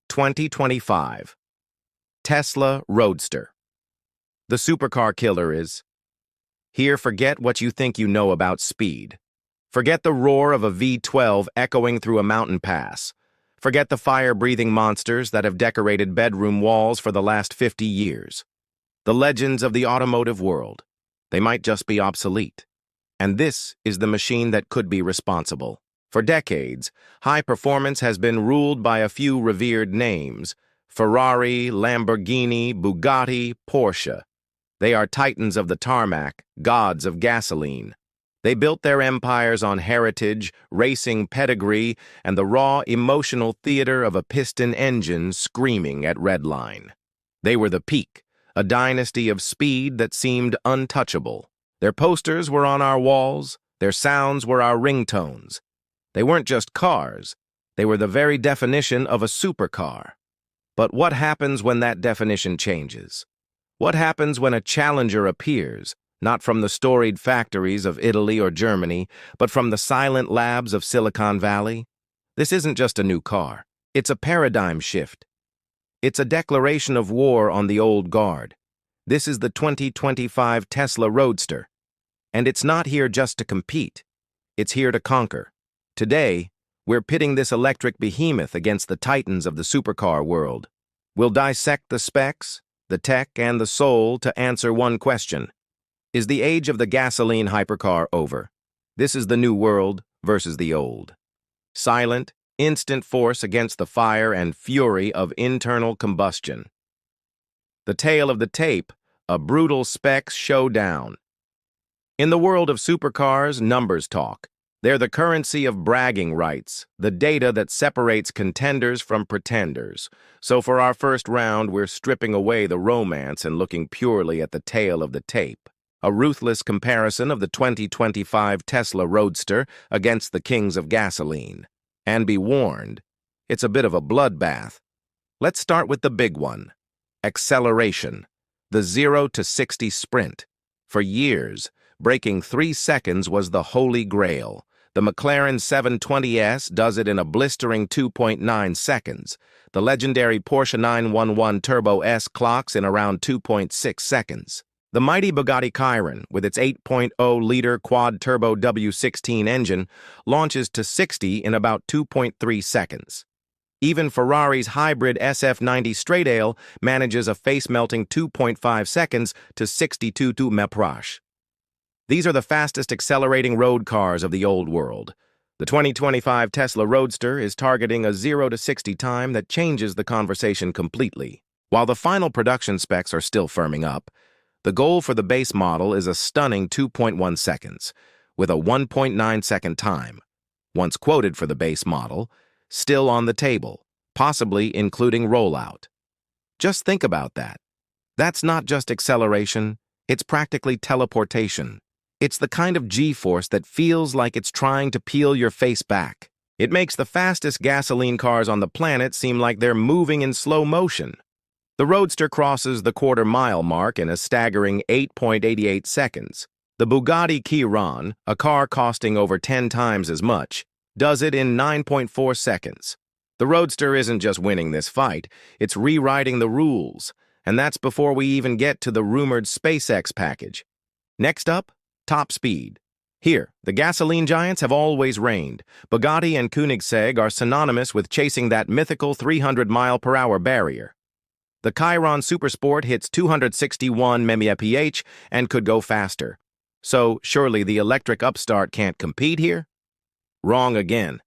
2025 Tesla Roadster. The Supercar Killer is here. Forget what you think you know about speed. Forget the roar of a V12 echoing through a mountain pass. Forget the fire-breathing monsters that have decorated bedroom walls for the last 50 years. The legends of the automotive world. They might just be obsolete. And this is the machine that could be responsible. For decades, high performance has been ruled by a few revered names: Ferrari, Lamborghini, Bugatti, Porsche. They are titans of the tarmac, gods of gasoline. They built their empires on heritage, racing pedigree, and the raw emotional theater of a piston engine screaming at redline. They were the peak, a dynasty of speed that seemed untouchable. Their posters were on our walls, their sounds were our ringtones. They weren't just cars, they were the very definition of a supercar. But what happens when that definition changes? What happens when a challenger appears, not from the storied factories of Italy or Germany, but from the silent labs of Silicon Valley? This isn't just a new car. It's a paradigm shift. It's a declaration of war on the old guard. This is the 2025 Tesla Roadster. And it's not here just to compete. It's here to conquer. Today, we're pitting this electric behemoth against the titans of the supercar world. We'll dissect the specs, the tech, and the soul to answer one question. Is the age of the gasoline hypercar over? This is the new world versus the old. Silent, instant force against the fire and fury of internal combustion. The tale of the tape, a brutal specs showdown. In the world of supercars, numbers talk. They're the currency of bragging rights, the data that separates contenders from pretenders. So for our first round, we're stripping away the romance and looking purely at the tale of the tape. A ruthless comparison of the 2025 Tesla Roadster against the kings of gasoline. And be warned, it's a bit of a bloodbath. Let's start with the big one. Acceleration. The 0 to 60 sprint. For years, breaking 3 seconds was the holy grail. The McLaren 720S does it in a blistering 2.9 seconds. The legendary Porsche 911 Turbo S clocks in around 2.6 seconds. The mighty Bugatti Chiron, with its 8.0-liter quad-turbo W16 engine, launches to 60 in about 2.3 seconds. Even Ferrari's hybrid SF90 straight-ale manages a face-melting 2.5 seconds to 62 mph. These are the fastest accelerating road cars of the old world. The 2025 Tesla Roadster is targeting a 0 to 60 time that changes the conversation completely. While the final production specs are still firming up, the goal for the base model is a stunning 2.1 seconds, with a 1.9-second time. Once quoted for the base model, still on the table, possibly including rollout. Just think about that. That's not just acceleration, it's practically teleportation. It's the kind of G-force that feels like it's trying to peel your face back. It makes the fastest gasoline cars on the planet seem like they're moving in slow motion. The Roadster crosses the quarter-mile mark in a staggering 8.88 seconds. The Bugatti Chiron, a car costing over 10 times as much, does it in 9.4 seconds. The Roadster isn't just winning this fight, it's rewriting the rules, and that's before we even get to the rumored SpaceX package. Next up, top speed. Here, the gasoline giants have always reigned. Bugatti and Koenigsegg are synonymous with chasing that mythical 300-mile-per-hour barrier. The Chiron Supersport hits 261 mph and could go faster. So, surely the electric upstart can't compete here? Wrong again.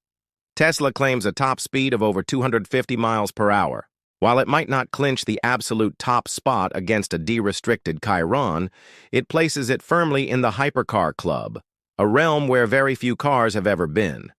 Tesla claims a top speed of over 250 miles per hour. While it might not clinch the absolute top spot against a de-restricted Chiron, it places it firmly in the hypercar club, a realm where very few cars have ever been.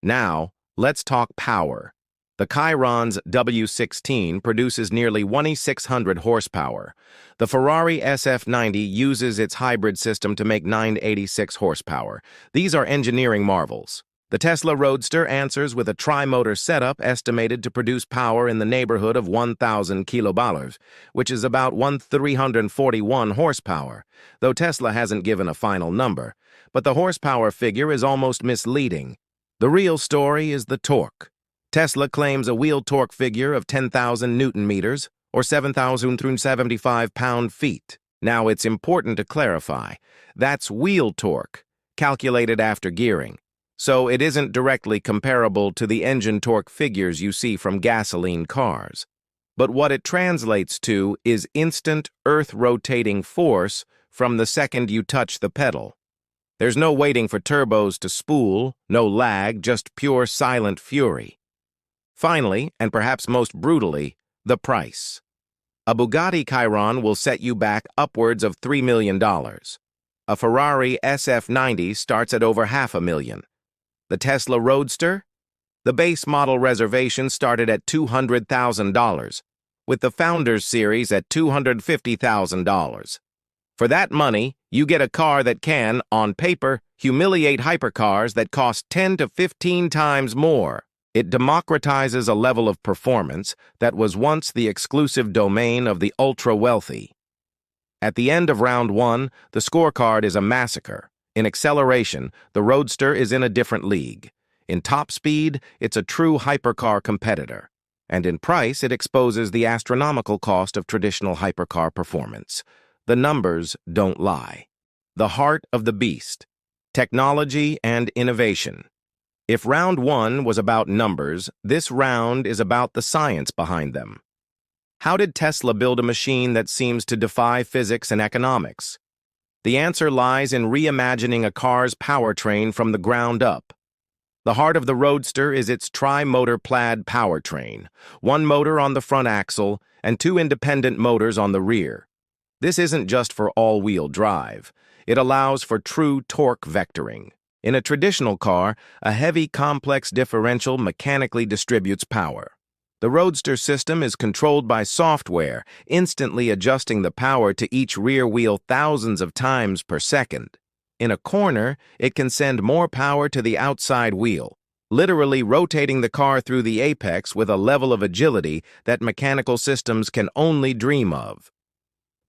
Now, let's talk power. The Chiron's W16 produces nearly 2,600 horsepower. The Ferrari SF90 uses its hybrid system to make 986 horsepower. These are engineering marvels. The Tesla Roadster answers with a tri-motor setup estimated to produce power in the neighborhood of 1,000 kilowatt, which is about 1,341 horsepower, though Tesla hasn't given a final number. But the horsepower figure is almost misleading. The real story is the torque. Tesla claims a wheel torque figure of 10,000 Newton meters, or 7,375 pound-feet. Now, it's important to clarify, that's wheel torque, calculated after gearing, so it isn't directly comparable to the engine torque figures you see from gasoline cars. But what it translates to is instant earth-rotating force from the second you touch the pedal. There's no waiting for turbos to spool, no lag, just pure silent fury. Finally, and perhaps most brutally, the price. A Bugatti Chiron will set you back upwards of $3 million. A Ferrari SF90 starts at over $500,000. The Tesla Roadster? The base model reservation started at $200,000, with the Founders Series at $250,000. For that money, you get a car that can, on paper, humiliate hypercars that cost 10 to 15 times more. It democratizes a level of performance that was once the exclusive domain of the ultra-wealthy. At the end of round one, the scorecard is a massacre. In acceleration, the Roadster is in a different league. In top speed, it's a true hypercar competitor. And in price, it exposes the astronomical cost of traditional hypercar performance. The numbers don't lie. The heart of the beast. Technology and innovation. If round one was about numbers, this round is about the science behind them. How did Tesla build a machine that seems to defy physics and economics? The answer lies in reimagining a car's powertrain from the ground up. The heart of the Roadster is its tri-motor plaid powertrain, one motor on the front axle and two independent motors on the rear. This isn't just for all-wheel drive. It allows for true torque vectoring. In a traditional car, a heavy, complex differential mechanically distributes power. The Roadster system is controlled by software, instantly adjusting the power to each rear wheel thousands of times per second. In a corner, it can send more power to the outside wheel, literally rotating the car through the apex with a level of agility that mechanical systems can only dream of.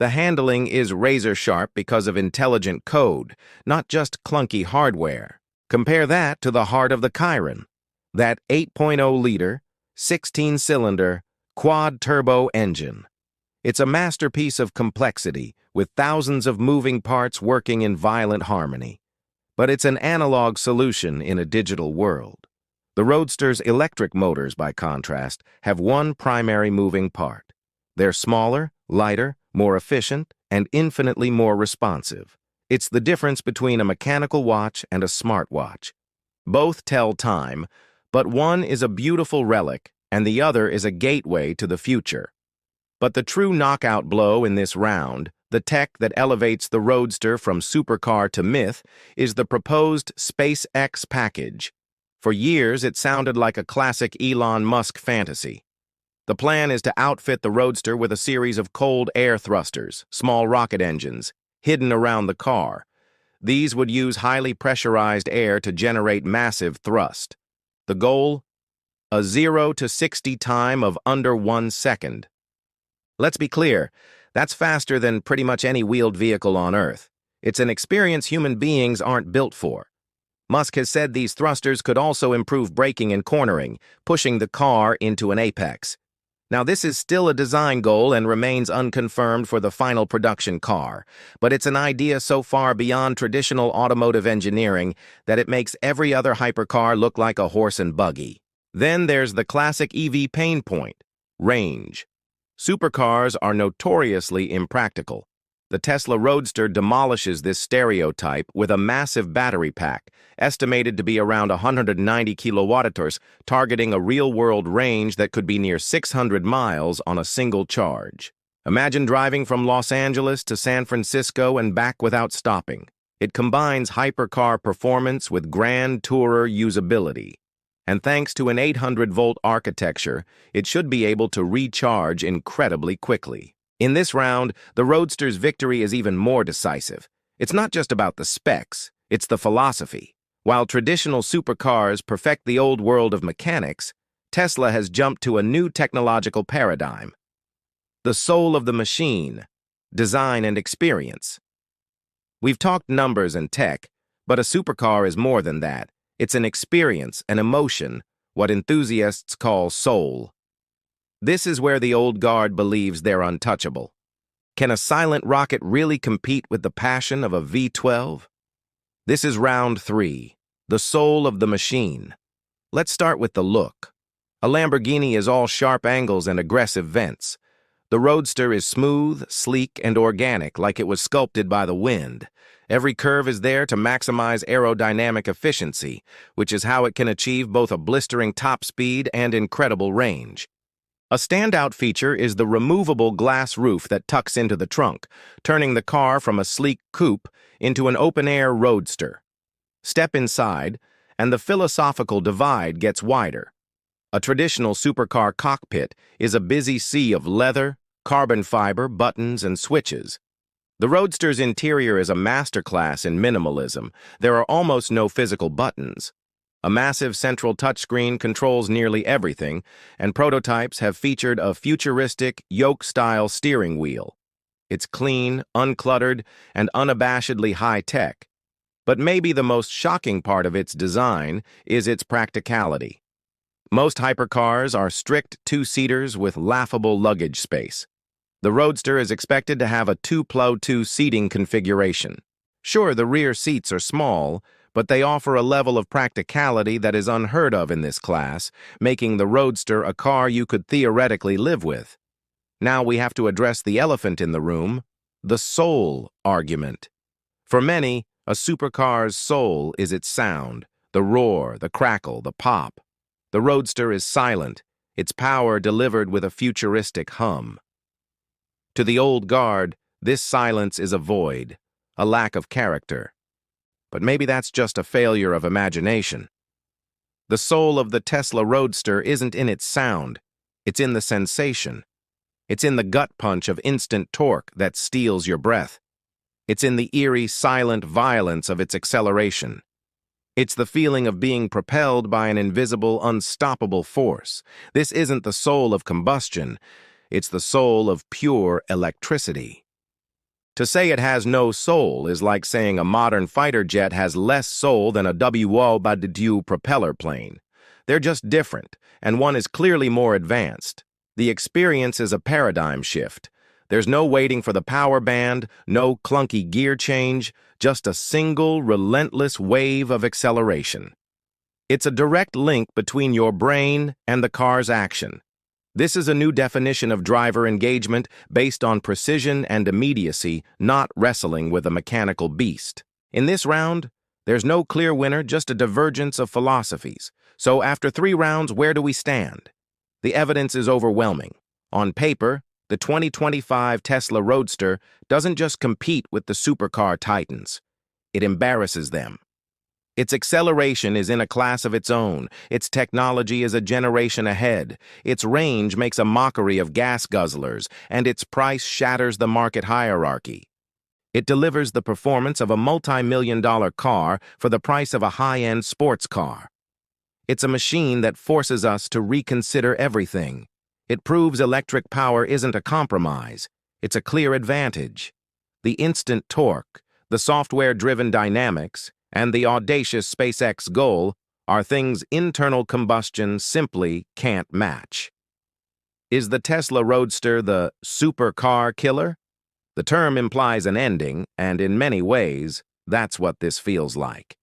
The handling is razor-sharp because of intelligent code, not just clunky hardware. Compare that to the heart of the Chiron, that 8.0-liter, 16-cylinder, quad-turbo engine. It's a masterpiece of complexity, with thousands of moving parts working in violent harmony. But it's an analog solution in a digital world. The Roadster's electric motors, by contrast, have one primary moving part. They're smaller, lighter, more efficient, and infinitely more responsive. It's the difference between a mechanical watch and a smartwatch. Both tell time, but one is a beautiful relic and the other is a gateway to the future. But the true knockout blow in this round, the tech that elevates the Roadster from supercar to myth, is the proposed SpaceX package. For years, it sounded like a classic Elon Musk fantasy. The plan is to outfit the Roadster with a series of cold air thrusters, small rocket engines, hidden around the car. These would use highly pressurized air to generate massive thrust. The goal? A 0 to 60 time of under 1 second. Let's be clear, that's faster than pretty much any wheeled vehicle on Earth. It's an experience human beings aren't built for. Musk has said these thrusters could also improve braking and cornering, pushing the car into an apex. Now, this is still a design goal and remains unconfirmed for the final production car, but it's an idea so far beyond traditional automotive engineering that it makes every other hypercar look like a horse and buggy. Then there's the classic EV pain point, range. Supercars are notoriously impractical. The Tesla Roadster demolishes this stereotype with a massive battery pack, estimated to be around 190 kilowatt-hours, targeting a real-world range that could be near 600 miles on a single charge. Imagine driving from Los Angeles to San Francisco and back without stopping. It combines hypercar performance with grand tourer usability. And thanks to an 800-volt architecture, it should be able to recharge incredibly quickly. In this round, the Roadster's victory is even more decisive. It's not just about the specs, it's the philosophy. While traditional supercars perfect the old world of mechanics, Tesla has jumped to a new technological paradigm. The soul of the machine, design and experience. We've talked numbers and tech, but a supercar is more than that. It's an experience, an emotion, what enthusiasts call soul. This is where the old guard believes they're untouchable. Can a silent rocket really compete with the passion of a V12? This is round 3, the soul of the machine. Let's start with the look. A Lamborghini is all sharp angles and aggressive vents. The Roadster is smooth, sleek, and organic, like it was sculpted by the wind. Every curve is there to maximize aerodynamic efficiency, which is how it can achieve both a blistering top speed and incredible range. A standout feature is the removable glass roof that tucks into the trunk, turning the car from a sleek coupe into an open-air roadster. Step inside, and the philosophical divide gets wider. A traditional supercar cockpit is a busy sea of leather, carbon fiber, buttons, and switches. The Roadster's interior is a masterclass in minimalism. There are almost no physical buttons. A massive central touchscreen controls nearly everything, and prototypes have featured a futuristic, yoke-style steering wheel. It's clean, uncluttered, and unabashedly high-tech. But maybe the most shocking part of its design is its practicality. Most hypercars are strict two-seaters with laughable luggage space. The Roadster is expected to have a 2+2 seating configuration. Sure, the rear seats are small, but they offer a level of practicality that is unheard of in this class, making the Roadster a car you could theoretically live with. Now we have to address the elephant in the room, the soul argument. For many, a supercar's soul is its sound, the roar, the crackle, the pop. The Roadster is silent, its power delivered with a futuristic hum. To the old guard, this silence is a void, a lack of character. But maybe that's just a failure of imagination. The soul of the Tesla Roadster isn't in its sound, it's in the sensation. It's in the gut punch of instant torque that steals your breath. It's in the eerie, silent violence of its acceleration. It's the feeling of being propelled by an invisible, unstoppable force. This isn't the soul of combustion, it's the soul of pure electricity. To say it has no soul is like saying a modern fighter jet has less soul than a W-2 propeller plane. They're just different, and one is clearly more advanced. The experience is a paradigm shift. There's no waiting for the power band, no clunky gear change, just a single, relentless wave of acceleration. It's a direct link between your brain and the car's action. This is a new definition of driver engagement based on precision and immediacy, not wrestling with a mechanical beast. In this round, there's no clear winner, just a divergence of philosophies. So after 3 rounds, where do we stand? The evidence is overwhelming. On paper, the 2025 Tesla Roadster doesn't just compete with the supercar titans. It embarrasses them. Its acceleration is in a class of its own. Its technology is a generation ahead. Its range makes a mockery of gas guzzlers, and its price shatters the market hierarchy. It delivers the performance of a multi-million-dollar car for the price of a high-end sports car. It's a machine that forces us to reconsider everything. It proves electric power isn't a compromise. It's a clear advantage. The instant torque, the software-driven dynamics, and the audacious SpaceX goal are things internal combustion simply can't match. Is the Tesla Roadster the Supercar Killer? The term implies an ending, and in many ways, that's what this feels like.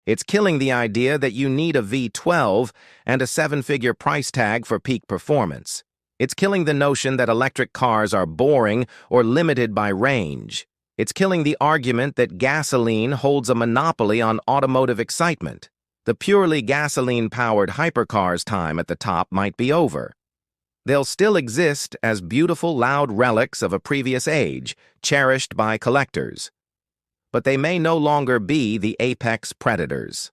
It's killing the idea that you need a V12 and a 7-figure price tag for peak performance. It's killing the notion that electric cars are boring or limited by range. It's killing the argument that gasoline holds a monopoly on automotive excitement. The purely gasoline-powered hypercars' time at the top might be over. They'll still exist as beautiful, loud relics of a previous age, cherished by collectors. But they may no longer be the apex predators.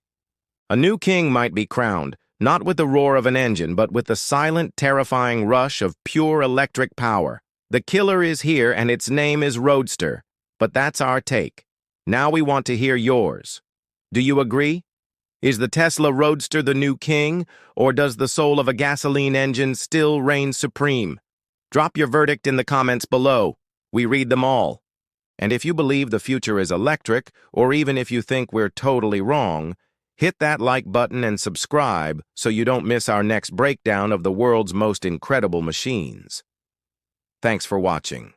A new king might be crowned, not with the roar of an engine, but with the silent, terrifying rush of pure electric power. The killer is here, and its name is Roadster. But that's our take. Now we want to hear yours. Do you agree? Is the Tesla Roadster the new king, or does the soul of a gasoline engine still reign supreme? Drop your verdict in the comments below. We read them all. And if you believe the future is electric, or even if you think we're totally wrong, Hit that like button and subscribe so you don't miss our next breakdown of the world's most incredible machines. Thanks for watching.